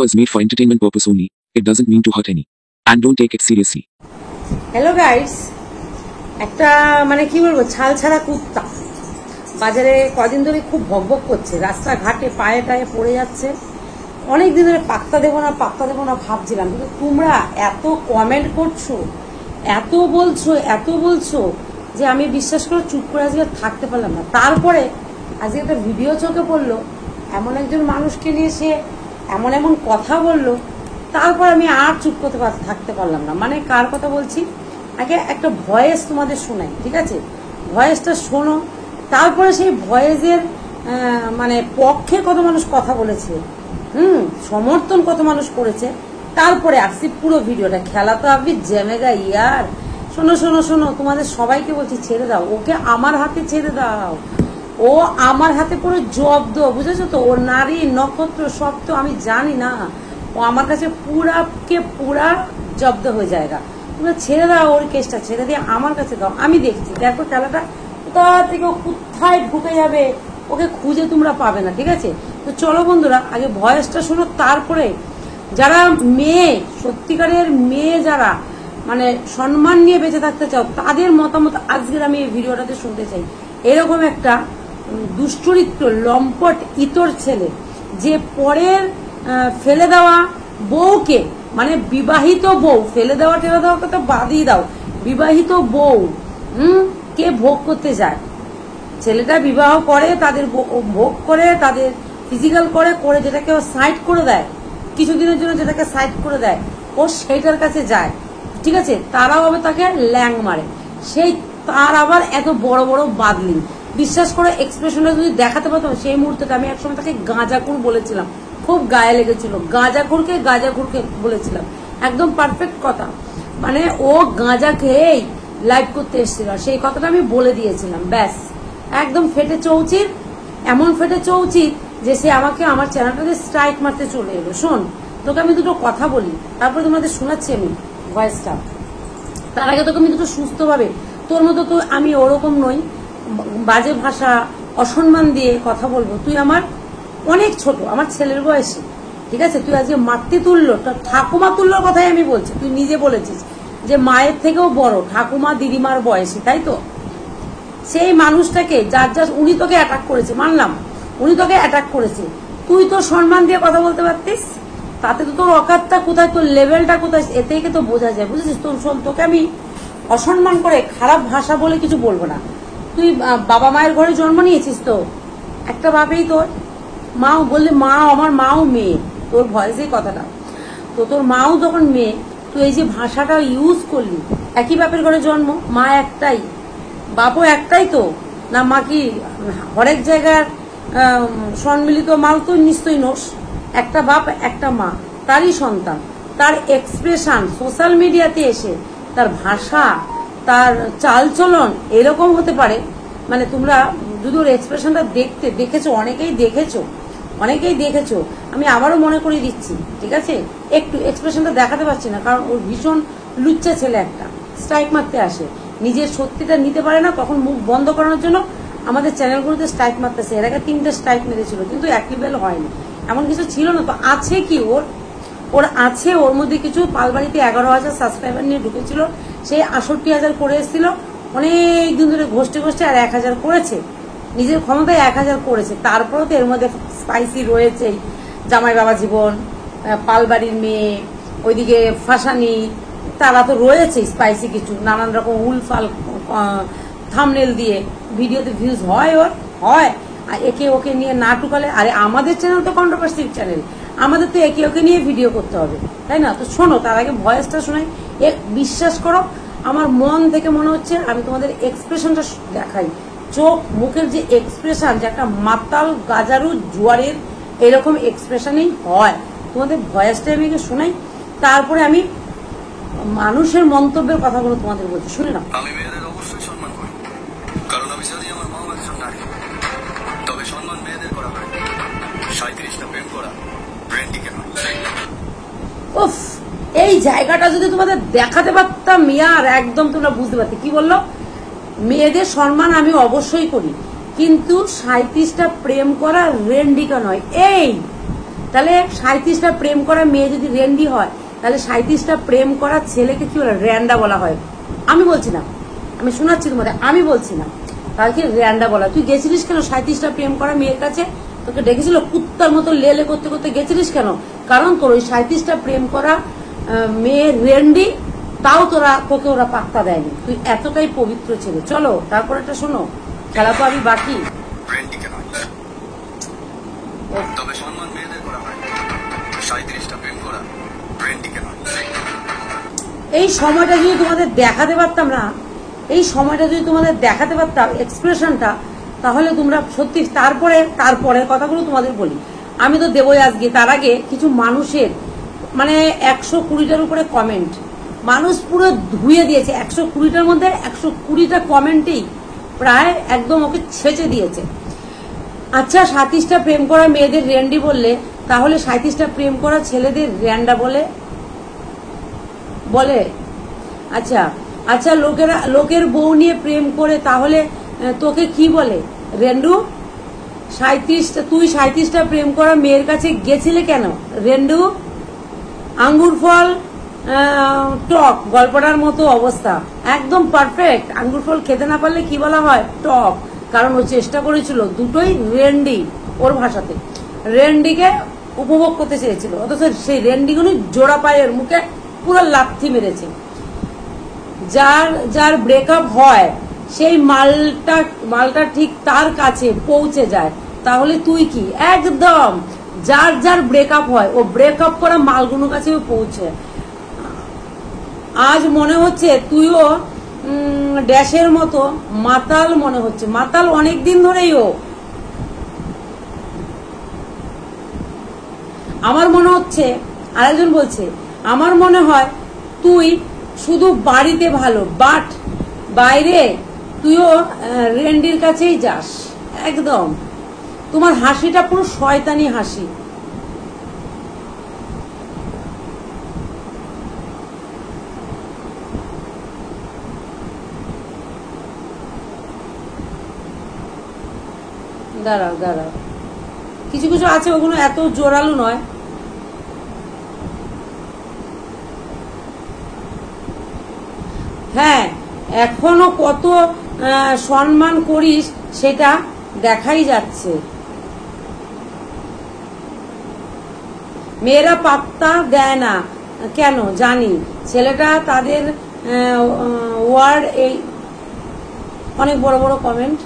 Was made for entertainment purpose only. It doesn't mean to hurt any. And don't take it seriously. Hello guys, একটা মানে কি বলবো, ছাল ছাড়া কুত্তা বাজারে কদিন ধরে খুব ভকভক করছে, রাস্তাঘাটে পায়ে টায়ে পড়ে যাচ্ছে। অনেক দিন ধরে পাত্তা দেবো না ভাবছিলাম, কিন্তু তোমরা এত কমেন্ট করছো, এত বলছো যে আমি বিশ্বাস করে চুপ করে আজকে থাকতে পারলাম না। তারপরে আজকে একটা ভিডিও চোখে পড়লো, এমন একজন মানুষকে নিয়ে সে এমন কথা বললো, তারপর আমি আর চুপ করতে থাকতে পারলাম না। মানে কার কথা বলছি, আগে একটা ভয়েস তোমাদের শোনাই, ঠিক আছে? ভয়েসটা শোনো, তারপরে সেই ভয়েসের মানে পক্ষে কত মানুষ কথা বলেছে, সমর্থন কত মানুষ করেছে, তারপরে আসছি পুরো ভিডিওটা। খেলা তো আপনি জেমেগা ইয়ার। শোনো, তোমাদের সবাইকে বলছি ছেড়ে দাও ওকে, আমার হাতে ছেড়ে দাও। ও আমার হাতে পুরো জব্দ, বুঝেছো তো? ও নারী নক্ষত্র সব তো আমি জানি না, ও আমার কাছে পুরা জব্দ হয়ে যায়গা। তোমরা ছেড়ে দাও, ওর কেসটা ছেড়ে দিয়ে আমার কাছে দাও, আমি দেখছি। দেখো খেলাটা কোথা থেকে কোথায় ঢুকে যাবে, ওকে খুঁজে তোমরা পাবে না, ঠিক আছে? তো চলো বন্ধুরা, আগে ভয়েসটা শোনো, তারপরে যারা মেয়ে, সত্যিকারের মেয়ে যারা মানে সম্মান নিয়ে বেঁচে থাকতে চাও, তাদের মতামত আজকের আমি এই ভিডিওটাতে শুনতে চাই। এরকম একটা দুশ্চরিত্র লম্পট ইতর ছেলে, যে পরের ফেলে দেওয়া বউকে, মানে বিবাহিত বউ, ফেলে দেওয়া কথা বাদই দাও, বিবাহিত বউ কে ভোগ করতে যায়। ছেলেটা বিবাহ করে, তাদের ভোগ করে, তাদের ফিজিক্যাল করে যেটাকে ও সাইড করে দেয়, কিছুদিনের জন্য যেটাকে সাইড করে দেয়, ও সেইটার কাছে যায়, ঠিক আছে? তারাও আবার তাকে ল্যাং মারে, সেই তার আবার এত বড় বাদলিং। বিশ্বাস করে এক্সপ্রেশনটা যদি দেখাতে পারতাম সেই মুহূর্তে, আমি একসময় তাকে গাঁজাখুর বলেছিলাম, খুব গায়ে লেগেছিল, গাঁজাখুরকে বলেছিলাম, একদম পারফেক্ট কথা। মানে ও গাঁজা খেয়েই লাইভ করতে এসেছিল, সেই কথাটা আমি বলে দিয়েছিলাম। ব্যাস, একদম ফেটে চৌচির, এমন ফেটে চৌচির যে সে আমাকে আমার চ্যানেলটাতে স্ট্রাইক মারতে চলে এলো। শোন, তোকে আমি দুটো কথা বলি, তারপরে তোমাদের শোনাচ্ছি আমি ভয়েসটা। তার আগে তোকে আমি দুটো সুস্থভাবে, তোর মতো তো আমি ওরকম নই, বাজে ভাষা অসম্মান দিয়ে কথা বলবো। তুই আমার অনেক ছোট, আমার ছেলের বয়সী, ঠিক আছে? তুই আজকে মাতৃতুল্য, ঠাকুমা তুল্যর কথাই আমি বলছি। তুই নিজে বলেছিস যে মায়ের থেকেও বড়, ঠাকুমা দিদিমার বয়সী, তাই তো? সেই মানুষটাকে যার উনি তোকে অ্যাটাক করেছে, মানলাম উনি তোকে অ্যাটাক করেছে, তুই তো সম্মান দিয়ে কথা বলতে পারতিস। তাতে তো তোর অকাতটা কোথায়, তোর লেভেলটা কোথায়, এ থেকে তো বোঝা যায়, বুঝেছিস? তোকে আমি অসম্মান করে খারাপ ভাষা বলে কিছু বলবো না। তুই বাবা মায়ের ঘরে জন্ম নিয়েছিস, তো একটা বাপেই তোর মাও বললে, মা আমার মাও মেয়ে, তোর ভয়েসেই কথাটা তো, তোর মাও যখন মেয়ে, তুই এই যে ভাষাটা ইউজ করলি, একই বাপের ঘরে জন্ম, মা একটাই, বাপও একটাই, তো না মা কি হরেক জায়গার সম্মিলিত মাল? তো নিশ্চয়ই নোস, একটা বাপ একটা মা, তারই সন্তান। তার এক্সপ্রেশন সোশ্যাল মিডিয়াতে এসে, তার ভাষা, তার চালচলন এরকম হতে পারে। মানে তোমরা যদি ওর এক্সপ্রেশনটা দেখেছো, অনেকেই দেখেছো, আমি আবারও মনে করিয়ে দিচ্ছি, ঠিক আছে? একটু এক্সপ্রেশনটা দেখাতে পারছি না, কারণ ওর ভীষণ লুচ্চা ছেলে একটা, স্ট্রাইক মারতে আসে, নিজের সত্যিটা নিতে পারে না, তখন মুখ বন্ধ করানোর জন্য আমাদের চ্যানেলগুলোতে স্ট্রাইক মারতেছে। এর আগে 3টে স্ট্রাইক মেরেছিল, কিন্তু অ্যাক্টিভেল হয়নি, এমন কিছু ছিল না। তো আছে কি ওর আছে, ওর মধ্যে কিছু। পালবাড়িতে 11,000 সাবস্ক্রাইবার নিয়ে ঢুকেছিল, সেই 68,000 করে এসেছিল, অনেক দিন ধরে ঘষতে আর 1,000 করেছে, নিজের ক্ষমতায় 1,000 করেছে। তারপরেও তো এর মধ্যে স্পাইসি রয়েছেই, জামাই বাবা জীবন, পালবাড়ির মেয়ে, ওইদিকে ফাঁসানি, তারা তো রয়েছে স্পাইসি কিছু, নানান রকম উলফাল থাম্বনেল দিয়ে ভিডিওতে ভিউজ হয়, আর একে ওকে নিয়ে না টুকালে, আরে আমাদের চ্যানেল তো কন্ট্রোভার্সি চ্যানেল, আমাদের তো একে ওকে নিয়ে ভিডিও করতে হবে, তাই না? তো শোনো, তার আগে ভয়েসটা শোনাই। বিশ্বাস করো, আমার মন থেকে মনে হচ্ছে আমি তোমাদের এক্সপ্রেশনটা দেখাই, চোখ মুখের যে এক্সপ্রেশন, যে একটা মাতাল গাজারু জোয়ারের এরকম এক্সপ্রেশনই হয়। তোমাদের ভয়েসটা আমি শোনাই, তারপরে আমি মানুষের মন্তব্যের কথাগুলো তোমাদের বলছি, শুনে নাও। আমি মেয়েদের অবশ্যই সম্মান করি, কারণ আমি জানি আমার মা একজন নারী। তবে সম্মান মেয়েদের করা হয়, 37টা প্রেম করা ব্রেন্ডি কেন? উফ, এই জায়গাটা যদি তোমাদের দেখাতে পারতাম মিয়ার, একদম তোমরা বুঝতে পারতে। কি বললো? মেয়েদের সম্মান আমি অবশ্যই করি, কিন্তু 37টা প্রেম করা রেন্ডিকা নয়। এই তাহলে 37টা প্রেম করা মেয়ে যদি রেন্ডি হয়, তাহলে 37টা প্রেম করা ছেলেকে কি বলে? র্যান্ডা বলা হয়। আমি বলছি না, আমি শোনাচ্ছি তোমাদের, আমি বলছি না, তাকে র্যান্ডা বলা। তুই গেছিলিস কেন 37টা প্রেম করা মেয়ের কাছে? তোকে ডেকেছিল কুত্তার মতো লেলে করতে করতে গেছিলিস কেন? কারণ তোর ওই 37টা প্রেম করা মেয়ে রেন্ডি, তাও তোকে ওরা পাত্তা দেয়নি। তুই এতটাই পবিত্র ছেলে। চলো তারপর একটা শোনো, খেলা তো আমি বাকি। ব্রেন্ডিকে নয়, তবে সম্মান মেয়েদের করা হয়। 37টা প্রেম করা ব্রেন্ডিকে নয়। এই সময়টা যদি তোমাদের দেখাতে পারতাম না, এই সময়টা যদি তোমাদের দেখাতে পারতাম এক্সপ্রেশনটা, তাহলে তোমরা সত্যি। তারপরে কথাগুলো তোমাদের বলি, আমি তো দেবই আজকে। তার আগে কিছু মানুষের মানে 120টার উপরে কমেন্ট, মানুষ পুরো ধুয়ে দিয়েছে। 120টার মধ্যে 120টা কমেন্টেই প্রায় একদম ওকে ছেঁচে দিয়েছে। আচ্ছা, 37টা প্রেম করা মেয়েদের র্যান্ডি বললে, তাহলে 37টা প্রেম করা ছেলেদের র্যান্ডা বলে? আচ্ছা, লোকের বউ নিয়ে প্রেম করে তাহলে তোকে কি বলে? রেন্ডু, তুই 37টা প্রেম করা মেয়ের কাছে গেছিলে কেন রেন্ডু? আঙ্গুর ফল টক, গল্পটার মতো অবস্থা, একদম পারফেক্ট। আঙ্গুর ফল খেতে না পারলে কি বলা হয়? টক। কারণ ও চেষ্টা করেছিল দুটোই রেন্ডি, ওর ভাষাতে রেন্ডিকে উপভোগ করতে চেয়েছিল, অথচ সেই রেন্ডিগুলি জোড়া পায়ের মুখে পুরো লাথি মেরেছে। যার ব্রেকআপ হয় সেই মালটা ঠিক তার কাছে পৌঁছে যায়। তাহলে তুই কি? একদম যার ব্রেকআপ হয়, ও ব্রেকআপ করা মালগুলোর কাছে পৌঁছে। আজ মনে হচ্ছে তুইও ড্যাশের মতো মাতাল মনে হচ্ছে। মাতাল অনেকদিন ধরেই ও। আমার মনে হচ্ছে, আরেকজন বলছে, আমার মনে হয় তুই শুধু বাড়িতে ভালো, বাট বাইরে তুইও রেন্ডির কাছেই যাস। একদম তোমার হাসিটা পুরো শয়তানি হাসি। দাঁড়াও, কিছু কিছু আছে ওগুলো এত জোরালো নয়। হ্যাঁ, এখনো কত সম্মান করিস সেটা দেখাই যাচ্ছে। মেয়েরা পাত্তা দেয় না কেন জানি, ছেলেটা তাদের ওয়ার্ড। এই অনেক বড় বড় কমেন্ট।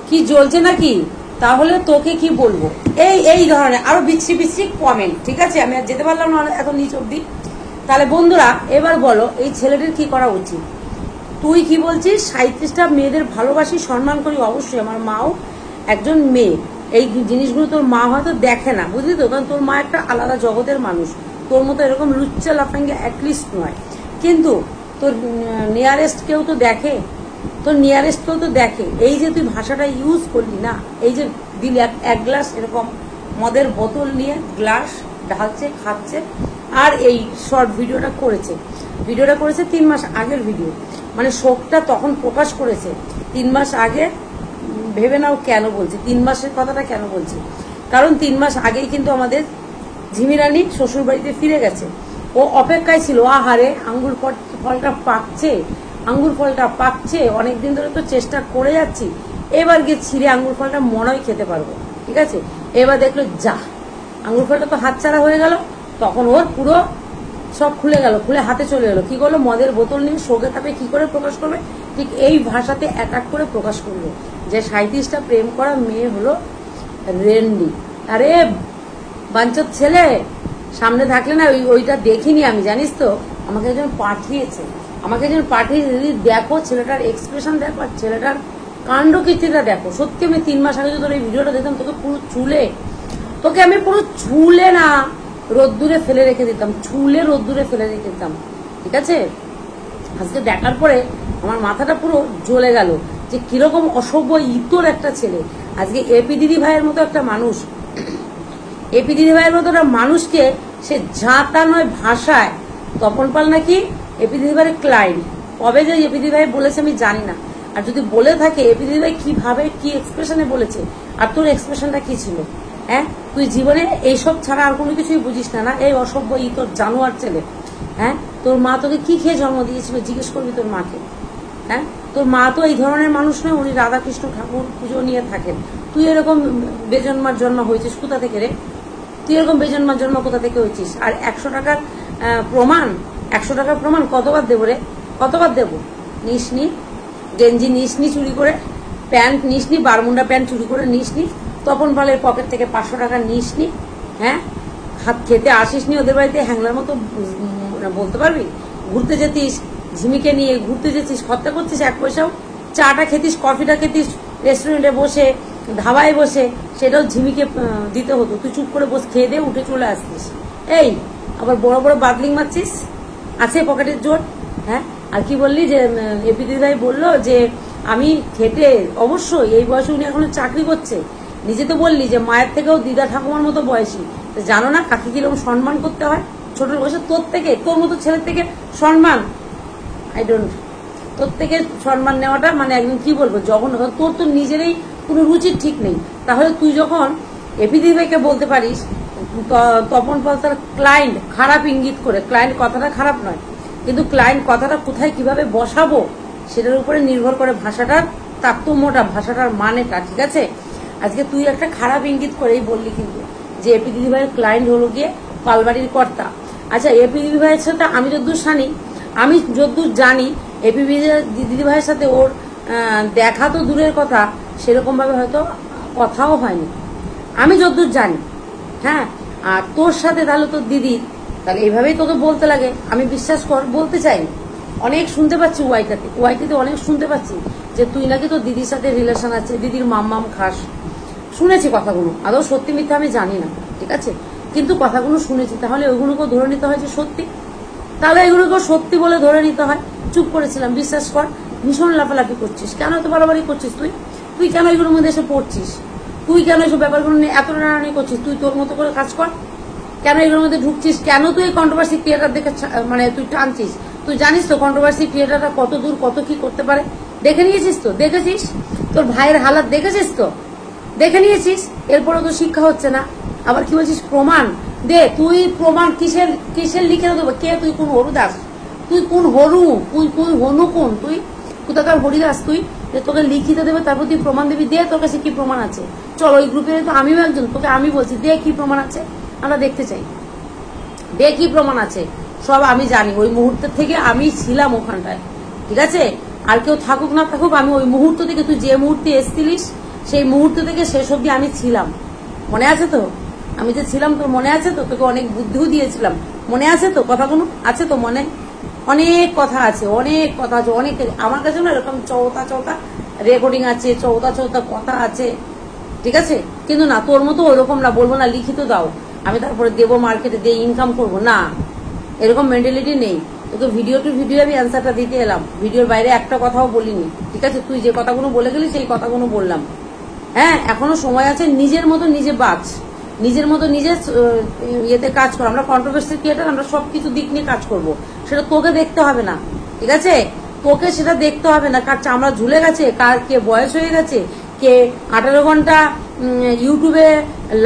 কি জ্বলছে নাকি? তাহলে তোকে কি বলবো? এই ধরনের আরো বিশ্রী কমেন্ট। ঠিক আছে, আমি আর যেতে পারলাম না এত নিচ অব্দি। তাহলে বন্ধুরা এবার বলো, এই ছেলেটির কি করা উচিত? তুই কি বলছিস? 37টা মেয়েদের ভালোবাসি, সম্মান করি, অবশ্যই। আমার মাও একজন মেয়ে। এই জিনিসগুলো তোর মা হয়তো দেখে না, বুঝলি তো, কারণ তোর মা একটা আলাদা জগতের মানুষ, তোর মতো এরকম লুচ্চা লাফাঙ্গে অ্যাটলিস্ট নয়। কিন্তু তোর নিয়ারেস্ট কেউ তো দেখে, তোর নিয়ারেস্ট কেউ তো দেখে। এই যে তুই ভাষাটা ইউজ করলি না, এই যে দিলে এক গ্লাস এরকম মদের বোতল নিয়ে গ্লাস ঢালছে, খাচ্ছে, আর এই শর্ট ভিডিওটা করেছে 3 মাস আগের ভিডিও। মানে শোকটা তখন প্রকাশ করেছে 3 মাস আগে। ভেবে নাও কেন বলছি 3 মাসের কথাটা, কেন বলছি? কারণ 3 মাস আগেই কিন্তু আমাদের ঝিমিরানি শ্বশুর বাড়িতে ফিরে গেছে। ও অপেক্ষায় ছিল, আহারে আঙ্গুর ফলটা পাকছে, অনেকদিন ধরে তো চেষ্টা করে যাচ্ছি, এবার গিয়ে ছিঁড়ে আঙ্গুর ফলটা মনে হয় খেতে পারবো। ঠিক আছে, এবার দেখলো যা আঙ্গুর ফলটা তো হাতছাড়া হয়ে গেল। তখন ওর পুরো সব খুলে হাতে চলে গেলো। কি করলো? মদের বোতল নিয়ে শোকে তাপে কি করে প্রকাশ করবে? ঠিক এই ভাষাতে অ্যাটাক করে প্রকাশ করবে যে 37টা প্রেম করা মেয়ে হলো রেন্ডি। আরে বাঞ্চত ছেলে, সামনে থাকলে না ওইটা দেখিনি আমি, জানিস তো। আমাকে একজন পাঠিয়েছে, যদি দেখো ছেলেটার এক্সপ্রেশন দেখো, আর ছেলেটার কাণ্ড কীর্তিটা দেখো। সত্যি আমি 3 মাস আগে যদি তোর এই ভিডিওটা দেখতাম, তোকে আমি পুরো চুলে না রোদ্দুরে ফেলে রেখে দিতাম, ঠিক আছে? আজকে দেখার পরে আমার মাথাটা পুরো জ্বলে গেল যে কিরকম অসভ্য ইতর একটা ছেলে। আজকে এপি দিদি ভাইয়ের মতো একটা মানুষকে সে ঝাঁটা নয় ভাষায়, তপন পাল নাকি এপি দিদি ভাইয়ের ক্লায়েন্ট, কবে যে এপি দিদি ভাই বলেছে আমি জানি না। আর যদি বলে থাকে এপি দিদি ভাই কিভাবে কি এক্সপ্রেশনে বলেছে, আর তোর এক্সপ্রেশনটা কি ছিল? হ্যাঁ, তুই জীবনে এইসব ছাড়া আর কোনো কিছুই বুঝিস না। এই অসভ্য তোর জানোয়ার ছেলে। হ্যাঁ, তোর মা তোকে কি খেয়ে জন্ম দিয়েছিল জিজ্ঞেস করবি তোর মাকে। হ্যাঁ, তোর মা তো এই ধরনের মানুষ নয়, উনি রাধাকৃষ্ণ ঠাকুর পুজো নিয়ে থাকেন। তুই এরকম বেজন্মার জন্ম হয়েছিস কোথা থেকে রে? তুই এরকম বেজন্মার জন্ম কোথা থেকে হয়েছিস? আর 100 টাকার প্রমাণ, 100 টাকার প্রমাণ কতবার দেবো রে? কতবার দেবো? নিসনি গেঞ্জি, নিসনি চুরি করে, প্যান্ট নিসনি, বারমুন্ডা প্যান্ট চুরি করে নিসনি, তপন পালের পকেট থেকে 500 টাকা নিসনি। হ্যাঁ, হাত খেতে আসিসনি ওদের বাড়িতে হ্যাংলার মতো বলতে পারবি? ঘুরতে যেতিস ঝিমিকে নিয়ে, ঘুরতে যেতিস, খরচা করছিস 1 পয়সাও? চাটা খেতিস, কফিটা খেতিস রেস্টুরেন্টে বসে, ধাবায় বসে, সেটাও ঝিমিকে দিতে হতো। তুই চুপ করে বসে খেয়ে দিয়ে উঠে চলে আসতিস। এই আবার বড় বড় বাদলিং মারছিস, আছে পকেটের জোর? হ্যাঁ, আর কি বললি যে এপি দিদিভাই বললো যে আমি খেটে, অবশ্যই এই বয়সে উনি এখনো চাকরি করছে। নিজে তো বললি যে মায়ের থেকেও দিদা ঠাকুমার মতো বয়সী, জানো না কাকে কিরকম সম্মান করতে হয় ছোট বয়সে? তোর থেকে, তোর মতো ছেলের থেকে সম্মান, আই ডোন্ট, তোর থেকে সম্মান নেওয়াটা মানে একদম কি বলবো যখন, তোর তো নিজেরই কোনো রুচির ঠিক নেই। তাহলে তুই যখন এপি দিদিভাইকে বলতে পারিস তপন পাল তার ক্লায়েন্ট খারাপ ইঙ্গিত করে, ক্লায়েন্ট কথাটা খারাপ নয়, কিন্তু ক্লায়েন্ট কথাটা কোথায় কিভাবে বসাবো সেটার উপরে নির্ভর করে ভাষাটার তারতম্যটা, ভাষাটার মানেটা। ঠিক আছে, আজকে তুই একটা খারাপ ইঙ্গিত করেই বললি কিন্তু যে এপি দিদিভাইয়ের ক্লায়েন্ট হলো গিয়ে পালবাড়ির কর্তা। আচ্ছা, এপি দিদিভাইয়ের সাথে আমি যদ্দূর জানি এপি দিদিভাইয়ের সাথে ওর দেখা তো দূরের কথা, সেরকম ভাবে হয়তো কথাও হয়নি, আমি যদ্দূর জানি। হ্যাঁ, আর তোর সাথে তাহলে তোর দিদির, তাহলে এইভাবেই তোকে বলতে লাগে, আমি বিশ্বাস কর বলতে চাইনি। অনেক শুনতে পাচ্ছি ওয়াইটিতে অনেক শুনতে পাচ্ছি যে তুই নাকি তোর দিদির সাথে রিলেশন আছে, দিদির মাম খাস। শুনেছি কথাগুলো, আদৌ সত্যি মিথ্যা আমি জানি না, ঠিক আছে, কিন্তু কথাগুলো শুনেছি। তাহলে ওইগুলোকেও ধরে নিতে হয় যে সত্যি, তাহলে এগুলোকেও সত্যি বলে ধরে নিতে হয়। চুপ করেছিলাম, বিশ্বাস কর। ভীষণ লাফালাফি করছিস, কেন এত বাড়াবাড়ি করছিস? তুই কেন এগুলোর মধ্যে এসে পড়ছিস? তুই কেন এসব ব্যাপারগুলো নিয়ে এত নাড়ানি করছিস? তুই তোর মতো করে কাজ কর, কেন এগুলোর মধ্যে ঢুকছিস? কেন তুই এই কন্ট্রোভার্সি ক্রিয়েটার দেখে মানে তুই টানছিস? তুই জানিস তো কন্ট্রোভার্সি ক্রিয়েটারটা কত দূর কত কি করতে পারে? দেখে নিয়েছিস তো, দেখেছিস তোর ভাইয়ের হালাত, দেখেছিস তো, দেখে নিয়েছিস। এরপরে তো শিক্ষা হচ্ছে না, আবার কি বলছিস প্রমাণ দে। তুই প্রমাণ কিসের লিখে দেবো? কে তুই? কোন হরুদাস? তুই কোন হরু? তুই হনু কোন? তুই কোথাকার হরিদাস? তুই যে তোকে লিখিতে দেবে তারপর তুই প্রমাণ দিবি? দে, তোর কাছে কি প্রমাণ আছে? চল, ওই গ্রুপে তো আমিও একজন, তোকে আমি বলছি দে কি প্রমাণ আছে, আমরা দেখতে চাই। দে কি প্রমাণ আছে, সব আমি জানি। ওই মুহূর্তের থেকে আমি ছিলাম ওখানটায়, ঠিক আছে? আর কেউ থাকুক না থাকুক, আমি ওই মুহূর্ত থেকে, তুই যে মুহূর্তে এসেছিলিস সেই মুহূর্ত থেকে শেষ অব্দি আমি ছিলাম। মনে আছে তো আমি যে ছিলাম? তোর মনে আছে তো? তোকে অনেক বুদ্ধিও দিয়েছিলাম, মনে আছে তো? কথাগুলো আছে তো মনে? অনেক কথা আছে, অনেক কথা আছে, অনেক। আমার কাছে না এরকম চৌতা রেকর্ডিং আছে, চৌতা কথা আছে, ঠিক আছে? কিন্তু না, তোর মতো ওরকম না, বলবো না লিখিত দাও আমি তারপরে দেবো মার্কেটে দিয়ে ইনকাম করবো না, এরকম মেন্টালিটি নেই। তোকে ভিডিও টু ভিডিও আমি অ্যান্সারটা দিতে এলাম, ভিডিওর বাইরে একটা কথাও বলিনি, ঠিক আছে? তুই যে কথাগুলো বলে গেলি সেই কথাগুলো বললাম। হ্যাঁ, এখনো সময় আছে, নিজের মতো নিজে বাঁচ, নিজের মতো নিজে ইয়েতে কাজ কর। আমরা কন্ট্রোভার্সি ক্রিয়েটার, আমরা সবকিছু দিক নিয়ে কাজ করব, সেটা তোকে দেখতে হবে না, ঠিক আছে? তোকে সেটা দেখতে হবে না, কার চামড়া ঝুলে গেছে, কার কে বয়স হয়ে গেছে, কে 18 ঘন্টা ইউটিউবে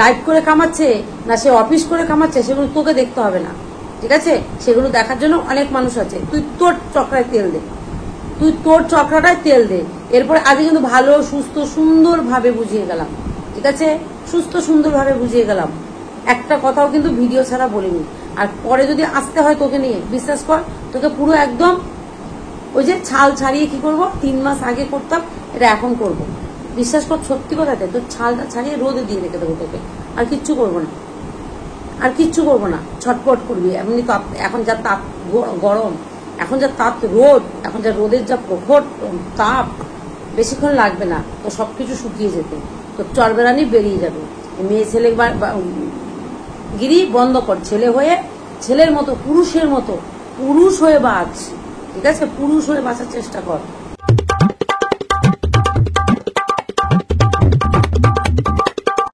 লাইভ করে কামাচ্ছে, না সে অফিস করে কামাচ্ছে, সেগুলো তোকে দেখতে হবে না, ঠিক আছে? সেগুলো দেখার জন্য অনেক মানুষ আছে। তুই তোর চক্রায় তেল দে, তুই তোর চক্রাটায় তেল দে। এরপরে আগে কিন্তু ভালো সুস্থ সুন্দরভাবে বুঝিয়ে গেলাম, ঠিক আছে? সুস্থ সুন্দরভাবে বুঝিয়ে গেলাম, একটা কথাও কিন্তু ভিডিও ছাড়া বলিনি। আর পরে যদি আসতে হয় তোকে নিয়ে, বিশ্বাস কর তোকে পুরো একদম ওই যে ছাল ছাড়িয়ে কি করব, 3 মাস আগে করতাম, এটা এখন করব। বিশ্বাস কর, সত্যি কথাতে তোর ছালটা ছাড়িয়ে রোদে দিয়ে রেখে দেবো তোকে, আর কিচ্ছু করবো না, আর কিচ্ছু করবো না। ছটপট করবি এমনি তো। এখন যা তাপ গরম, এখন যা তাপ রোদ, এখন যা রোদের যা প্রখর তাপ, বেশিক্ষণ লাগবে না তো সবকিছু শুকিয়ে যেতে, তো চরবেরানি বেরিয়ে যাবে। মেয়ে ছেলে গিরি বন্ধ কর, ছেলে হয়ে ছেলের মতো পুরুষের মতো পুরুষ হয়ে বাঁচ, ঠিক আছে? পুরুষ হয়ে বাঁচার চেষ্টা কর।